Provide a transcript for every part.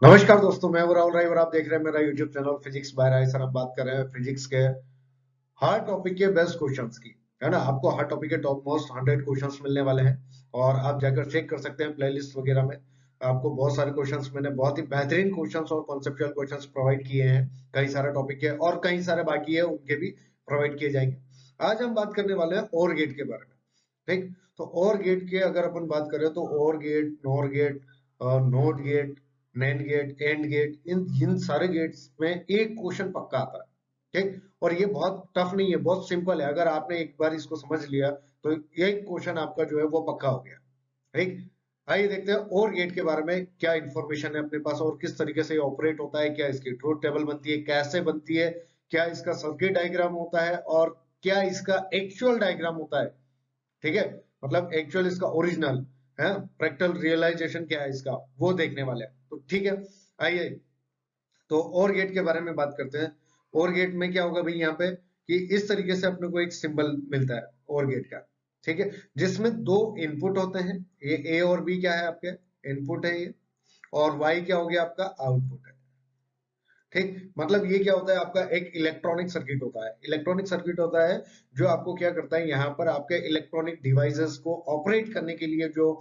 नमस्कार दोस्तों, मैं हूं राहुल राय और आप देख रहे हैं मेरा YouTube channel physics by Rai. Sir, हम बात कर रहे हैं फिजिक्स के हर टॉपिक के बेस्ट क्वेश्चंस की। है ना, आपको हर टॉपिक के टॉप मोस्ट 100 क्वेश्चंस मिलने वाले हैं और आप जाकर चेक कर सकते हैं प्लेलिस्ट वगैरह में। आपको बहुत सारे क्वेश्चंस, मैंने बहुत ही बेहतरीन क्वेश्चंस और कॉन्सेप्चुअल क्वेश्चंस प्रोवाइड किए हैं। कई सारे टॉपिक के और कई सारे बाकी है, उनके भी प्रोवाइड किए जाएंगे। आज हम बात करने वाले हैं और गेट के बारे में। ठीक, तो और गेट के अगर अपन बात करें तो or gate, nor gate, not gate, nand gate, and gate, इन इन सारे गेट्स में एक क्वेश्चन पक्का आता है। ठीक, और ये बहुत टफ नहीं है, बहुत सिंपल है। अगर आपने एक बार इसको समझ लिया तो ये क्वेश्चन आपका जो है वो पक्का हो गया। ठीक, आइए देखते हैं और गेट के बारे में क्या इंफॉर्मेशन है अपने पास और किस तरीके से ऑपरेट होता है, क्या इसकी ट्रूथ टेबल बनती है, कैसे बनती है, क्या इसका सर्किट डायग्राम होता है और क्या इसका एक्चुअल डायग्राम होता है। ठीक है, मतलब एक्चुअल इसका ओरिजिनल है, प्रैक्टिकल रियलाइजेशन क्या है इसका, वो देखने वाले हैं। तो ठीक है, आइए तो और गेट के बारे में बात करते हैं। और गेट में क्या होगा भाई, यहाँ पे कि इस तरीके से अपने को एक सिंबल मिलता है और गेट का। ठीक है, जिसमें दो इनपुट होते हैं, ये ए और बी क्या है आपके इनपुट है ये, और वाई क्या हो गया आपका आउटपुट है। ठीक, मतलब ये क्या होता है आपका एक इलेक्ट्रॉनिक सर्किट होता है। इलेक्ट्रॉनिक सर्किट होता है जो आपको क्या करता है, यहाँ पर आपके इलेक्ट्रॉनिक डिवाइसेस को ऑपरेट करने के लिए जो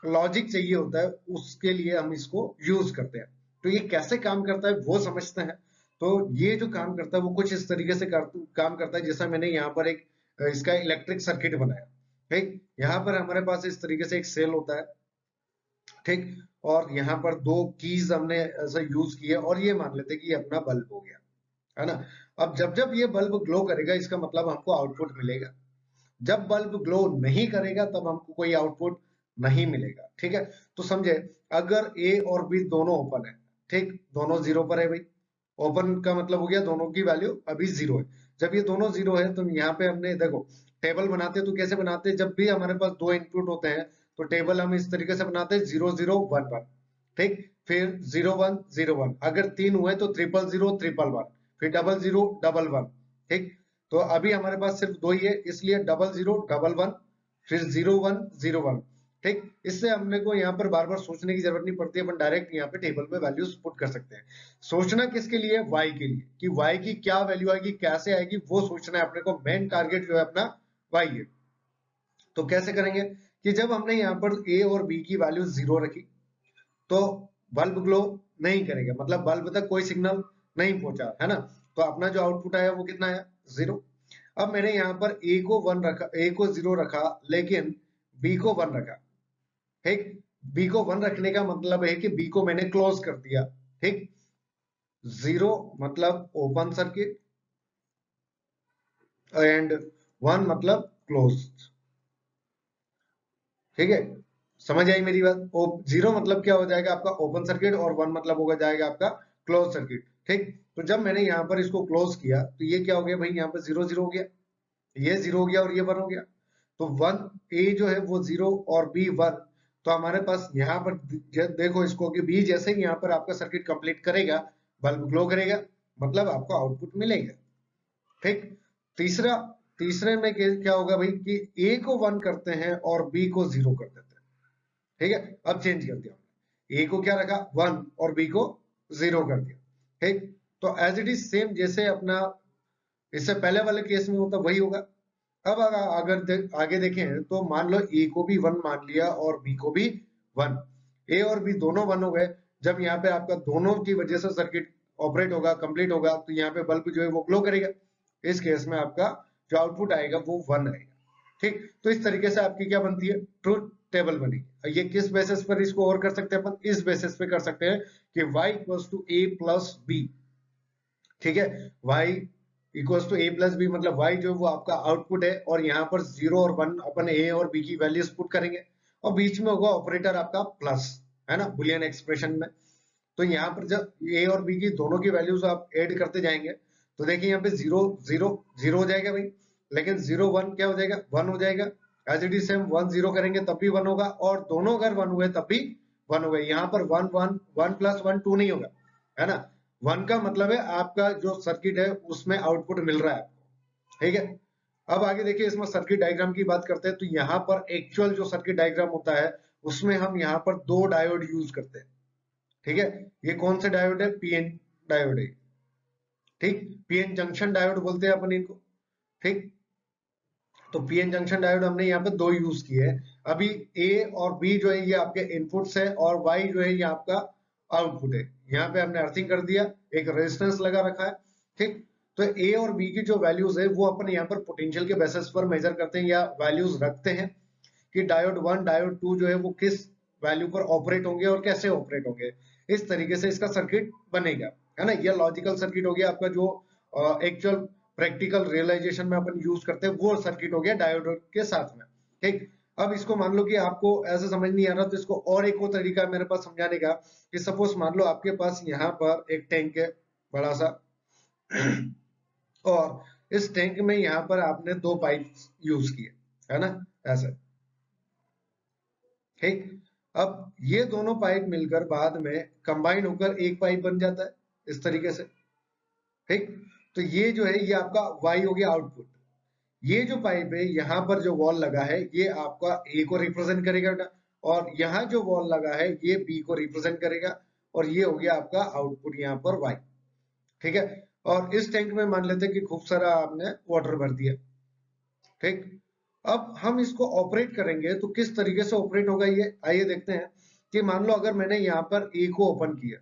लॉजिक चाहिए होता है, उसके लिए हम इसको यूज करते हैं। तो ये कैसे काम करता है वो समझते हैं। तो ये जो काम करता है वो कुछ इस तरीके से काम करता है, जैसा मैंने यहाँ पर एक इसका इलेक्ट्रिक सर्किट बनाया। ठीक, यहाँ पर हमारे पास इस तरीके से एक सेल होता है। ठीक, और यहाँ पर दो कीज हमने ऐसा यूज किया और ये मान लेते हैं कि ये अपना बल्ब हो गया। है ना, अब जब जब ये बल्ब ग्लो करेगा इसका मतलब हमको आउटपुट मिलेगा। जब बल्ब ग्लो नहीं करेगा तब हमको कोई आउटपुट नहीं मिलेगा। ठीक है, तो समझे, अगर ए और बी दोनों ओपन है, ठीक, दोनों जीरो पर है भाई। ओपन का मतलब हो गया दोनों की वैल्यू अभी जीरो है। जब ये दोनों जीरो है तो यहाँ पे हमने देखो टेबल बनाते तो कैसे बनाते हैं, जब भी हमारे पास दो इनपुट होते हैं तो टेबल हम इस तरीके से बनाते हैं, 0 0 1 1। ठीक, फिर 0 1 0 1, अगर तीन हुए तो 0 0 0 1 1, फिर 0 0 1 1। ठीक, तो अभी हमारे पास सिर्फ दो ही है, इसलिए 0 0 1 1, फिर 0 1 0 1। ठीक, इससे हमने को यहाँ पर बार बार सोचने की जरूरत नहीं पड़ती है, अपन डायरेक्ट यहाँ पे टेबल में वैल्यूज पुट कर सकते हैं। सोचना किसके लिए, y के लिए, कि y की क्या वैल्यू आएगी, कैसे आएगी, वो सोचना है अपने को। मेन टारगेट जो है अपना y है। तो कैसे करेंगे कि जब हमने यहाँ पर a और b की वैल्यू जीरो रखी तो बल्ब ग्लो नहीं करेगा, मतलब बल्ब तक कोई सिग्नल नहीं पहुंचा, है ना। तो अपना जो आउटपुट आया वो कितना है, जीरो। अब मैंने यहाँ पर a को वन रखा, a को जीरो रखा, लेकिन b को वन रखा। ठीक, b को वन रखने का मतलब है कि b को मैंने क्लोज कर दिया। ठीक, जीरो मतलब ओपन सर्किट एंड वन मतलब क्लोज। ठीक है, समझ आई मेरी बात। जीरो मतलब क्या हो जाएगा आपका ओपन सर्किट और वन मतलब होगा जाएगा आपका क्लोज सर्किट। ठीक, तो जब मैंने यहाँ पर इसको क्लोज किया तो ये क्या हो गया भाई, यहाँ पर जीरो जीरो हो गया, ये जीरो हो गया और ये वन हो गया। तो वन, ए जो है वो जीरो और बी वन। तो हमारे पास यहाँ पर देखो इसको कि बी जैसे ही यहाँ पर आपका सर्किट कंप्लीट करेगा, बल्ब ग्लो करेगा, मतलब आपको आउटपुट मिलेगा। ठीक, तीसरा, तीसरे में क्या होगा भाई कि ए को वन करते हैं और बी को जीरो कर देते हैं। ठीक है, अब चेंज कर दिया, ए को क्या रखा वन और बी को जीरो कर दिया। ठीक, तो एज इट इज सेम जैसे अपना इससे पहले वाले केस में होता वही होगा। अब अगर आगे देखें तो मान लो ए को भी वन मान लिया और बी को भी वन, ए और बी दोनों वन हो गए। जब यहाँ पे आपका दोनों की वजह से सर्किट ऑपरेट होगा, कंप्लीट होगा, तो यहाँ पे बल्ब जो है वो ग्लो करेगा। इस केस में आपका जो आउटपुट आएगा वो वन आएगा। ठीक, तो इस तरीके से आपकी क्या बनती है, ट्रूथ टेबल बनेगी। ये किस बेसिस पर इसको और कर सकते हैं अपन, इस बेसिस पे कर सकते हैं कि y equals to a plus b. ठीक है, y equals to a plus b, मतलब y जो वो आपका आउटपुट है और यहाँ पर जीरो और वन अपन a और b की वैल्यूज पुट करेंगे और बीच में होगा ऑपरेटर आपका प्लस, है ना, बुलियन एक्सप्रेशन में। तो यहाँ पर जब a और b की दोनों की वैल्यूज आप ऐड करते जाएंगे तो देखिए यहाँ पे जीरो जीरो जीरो हो जाएगा भाई, लेकिन जीरो वन क्या हो जाएगा, वन हो जाएगा। As it is same, one zero करेंगे तब भी वन होगा और दोनों अगर वन हुए तब भी वन होगा। यहाँ पर one one, one plus one two नहीं होगा, है ना। वन का मतलब है आपका जो सर्किट है उसमें आउटपुट मिल रहा है आपको। ठीक है, अब आगे देखिए इसमें सर्किट डायग्राम की बात करते हैं। तो यहाँ पर एक्चुअल जो सर्किट डायग्राम होता है उसमें हम यहाँ पर दो डायोड यूज करते हैं। ठीक है, ये कौन सा डायोड है? पीएन डायोड है। ठीक, पीएन जंक्शन डायोड बोलते हैं अपन इनको। ठीक, तो पीएन जंक्शन डायोड हमने यहाँ पे दो यूज किए हैं। अभी ए और बी जो है ये आपके इनपुट्स है, और वाई जो है ये आपका आउटपुट है। यहाँ पे हमने अर्थिंग कर दिया, एक रेजिस्टेंस लगा रखा है। ठीक, तो ए और बी की जो वैल्यूज है वो अपन यहाँ पर पोटेंशियल के बेसिस पर मेजर करते हैं या वैल्यूज रखते हैं कि डायोड 1 डायोड 2 जो है वो किस वैल्यू पर ऑपरेट होंगे और कैसे ऑपरेट होंगे। इस तरीके से इसका सर्किट बनेगा, है ना। यह लॉजिकल सर्किट हो गया आपका, जो एक्चुअल प्रैक्टिकल रियलाइजेशन में अपन यूज करते हैं वो सर्किट हो गया डायोड के साथ में। ठीक, अब इसको मान लो कि आपको ऐसे समझ नहीं आ रहा, तो इसको और एक और तरीका मेरे पास समझाने का कि सपोज मान लो आपके पास यहाँ पर एक टैंक है बड़ा सा और इस टैंक में यहाँ पर आपने दो पाइप यूज किए, है ना, ऐसे। ठीक, अब ये दोनों पाइप मिलकर बाद में कंबाइन होकर एक पाइप बन जाता है इस तरीके से। ठीक, तो ये जो है ये आपका वाई हो गया आउटपुट। ये जो पाइप है यहाँ पर जो वॉल लगा है ये आपका ए को रिप्रेजेंट करेगा बेटा, और यहाँ जो वॉल लगा है ये बी को रिप्रेजेंट करेगा, और ये हो गया आपका आउटपुट यहाँ पर वाई। ठीक है, और इस टैंक में मान लेते हैं कि खूब सारा आपने वाटर भर दिया। ठीक, अब हम इसको ऑपरेट करेंगे तो किस तरीके से ऑपरेट होगा ये आइए देखते हैं। कि मान लो अगर मैंने यहाँ पर ए को ओपन किया,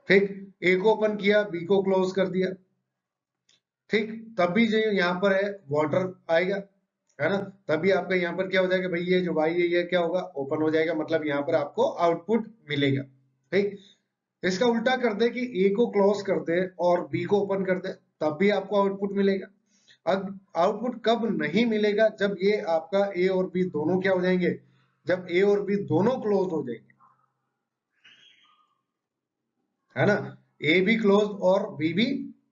ठीक, ए को ओपन किया, बी को क्लोज कर दिया। ठीक, तभी जो यहाँ पर है वाटर आएगा, है ना, तभी आपका यहाँ पर क्या हो जाएगा भाई, ये जो वाई है ये क्या होगा, ओपन हो जाएगा, मतलब यहाँ पर आपको आउटपुट मिलेगा। ठीक, इसका उल्टा कर दे कि ए को क्लोज कर दे और बी को ओपन कर दे, तब भी आपको आउटपुट मिलेगा। अब आउटपुट कब नहीं मिलेगा? जब ये आपका ए और बी दोनों क्या हो जाएंगे, जब ए और बी दोनों क्लोज हो जाएंगे, है ना, ए भी क्लोज और बी भी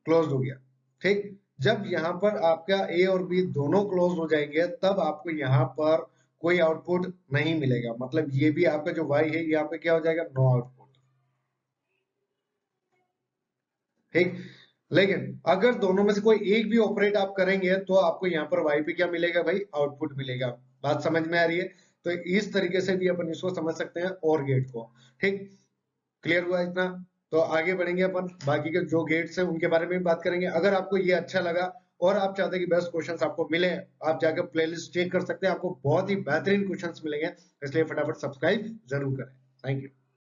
क्लोज हो गया। ठीक, जब यहाँ पर आपका ए और बी दोनों क्लोज हो जाएंगे तब आपको यहाँ पर कोई आउटपुट नहीं मिलेगा, मतलब ये भी आपका जो वाई है यहाँ पे क्या हो जाएगा, नो आउटपुट। ठीक, लेकिन अगर दोनों में से कोई एक भी ऑपरेट आप करेंगे तो आपको यहाँ पर वाई पे क्या मिलेगा भाई, आउटपुट मिलेगा। बात समझ में आ रही है? तो इस तरीके से भी अपन इसको समझ सकते हैं और गेट को। ठीक, क्लियर हुआ इतना? तो आगे बढ़ेंगे अपन, बाकी के जो गेट्स हैं उनके बारे में भी बात करेंगे। अगर आपको ये अच्छा लगा और आप चाहते हैं कि बेस्ट क्वेश्चंस आपको मिले, आप जाकर प्लेलिस्ट चेक कर सकते हैं, आपको बहुत ही बेहतरीन क्वेश्चंस मिलेंगे, इसलिए फटाफट सब्सक्राइब जरूर करें। Thank you.